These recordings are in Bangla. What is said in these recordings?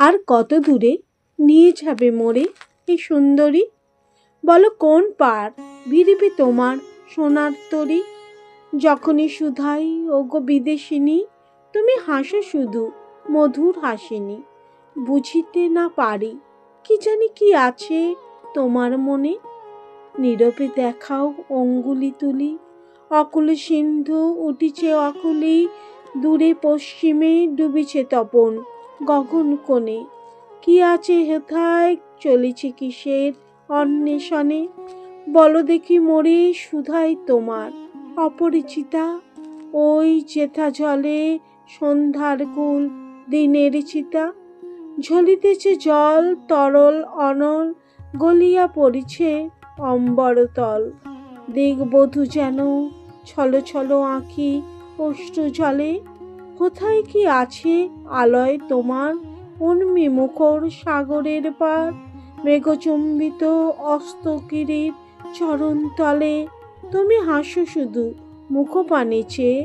আর কত দূরে নিয়ে যাবে মোরে এই সুন্দরী? বলো কোন পার ভিড়িবে তোমার সোনার তরী? যখনই শুধাই ওগো বিদেশিনী, তুমি হাসো শুধু মধুর হাসিনী। বুঝিতে না পারি কি জানি কি আছে তোমার মনে, নীরবে দেখাও অঙ্গুলি তুলি। অকুল সিন্ধু উঠিছে অকুলি, দূরে পশ্চিমে ডুবিছে তপন গগন কোণে। কি আছে হেথায় চলেছে কিসের অন্বেষণে? বলো দেখি মোরে শুধাই তোমার অপরিচিতা। ওই যেথা জলে সন্ধ্যার কুল দিনের চিতা, ঝলিতেছে জল তরল অনল, গলিয়া পড়িছে অম্বরতল। দিগবধূ যেন ছল ছল আঁখি অশ্রু জলে, কোথায় কি আছে আলয় তোমার উর্মি মুখর সাগরের পার? মেঘচুম্বিত অস্তকিরির চরণ তলে, তুমি হাসো শুধু মুখপানে চেয়ে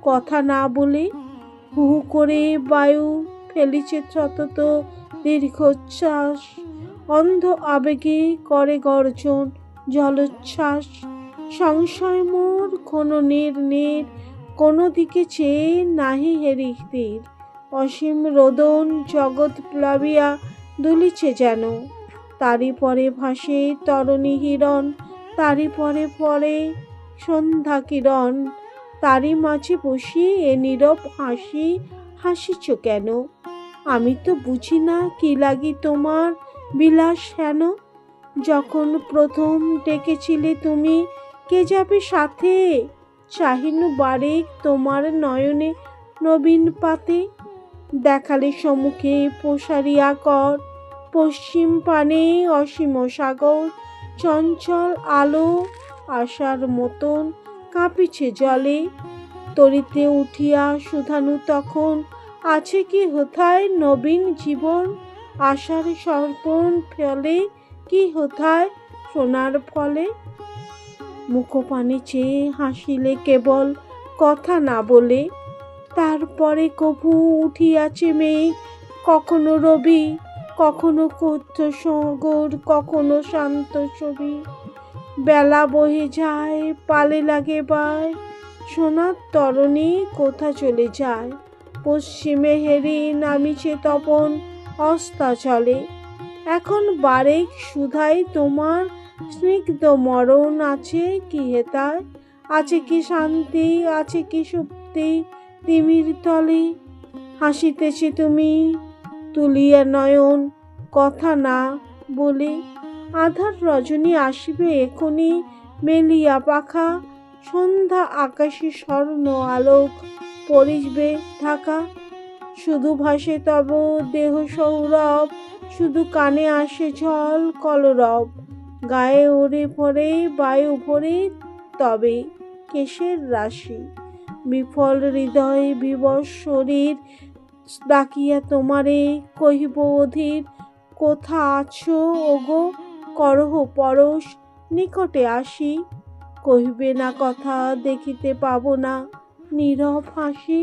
কথা না বলে। হু হু করে বায়ু ফেলিছে সতত দীর্ঘশ্বাস, অন্ধ আবেগে করে গর্জন জলোচ্ছ্বাস। সংশয় মোর ঘন নীর নীর, কোনো দিকে চেয়ে নাহি হেরি তীর। অসীম রোদন জগৎ প্লাবিয়া দুলিছে যেন, তারি পরে ভাসে তরণী হিরণ, তারি পরে পরে সন্ধ্যা কিরণ। তারি মাঝে বসি এ নীরব হাসি হাসিছ কেন? আমি তো বুঝি না কি লাগি তোমার বিলাস হেন। যখন প্রথম ডেকেছিলে তুমি কে যাবে সাথে, চাহিনু বারেক তোমার নয়নে নবীন পাতে। দেখালে সম্মুখে প্রসারিয়া কর, পশ্চিম পানে অসীম সাগর। চঞ্চল আলো আশার মতন কাঁপিছে জলে, তরিতে উঠিয়া শুধানু তখন আছে কি হোথায় নবীন জীবন? আশার সর্পণ ফলে কি হোথায় সোনার ফলে? মুখপানে চেয়ে হাসিলে কেবল কথা না বলে, তারপরে কভু উঠিয়াছে মেঘ, কখনো রবি, কখনো ক্ষুদ্র সাগর, কখনো শান্ত ছবি। বেলা বহে যায় পালে লাগে বায়, সোনার তরণী কোথা চলে যায়? পশ্চিমে হেরি নামিছে তপন অস্তাচলে। এখন বারেক শুধাই তোমার স্নিগ্ধ মরণ আছে কি হেতায়? আছে কি শান্তি, আছে কি সুপ্তি তিমির তলে? হাসিতেছে তুমি তুলিয়া নয়ন কথা না বলে। আধার রজনী আসিবে এখনি মেলিয়া পাখা, সন্ধ্যা আকাশে স্বর্ণ আলোক পরিবে ঢাকা। শুধু ভাসে তব দেহ সৌরভ, শুধু কানে আসে ঝল কলরব। গায়ে ওড়ে পড়ে বায়ু ভরে তবে কেশের রাশি। বিফল হৃদয় বিবশ শরীর ডাকিয়া তোমারে কহিব অধীর, কোথা আছো ওগো করহ পরশ নিকটে আসি। কহিবে না কথা দেখিতে পাব না নীরব হাসি।